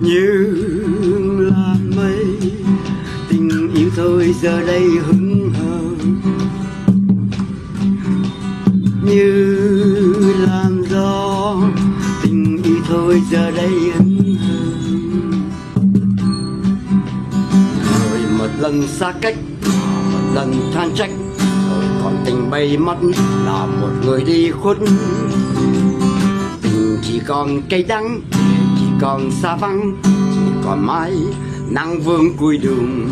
như là mây, tình yêu thôi giờ đây hững hờ, như làn gió, tình yêu thôi giờ đây hững hờ. Rồi một lần xa cách, một lần than trách, rồi còn tình bay mất là một người đi khuất. Tình chỉ còn cay đắng, chỉ còn xa vắng, chỉ còn mãi nắng vương cuối đường.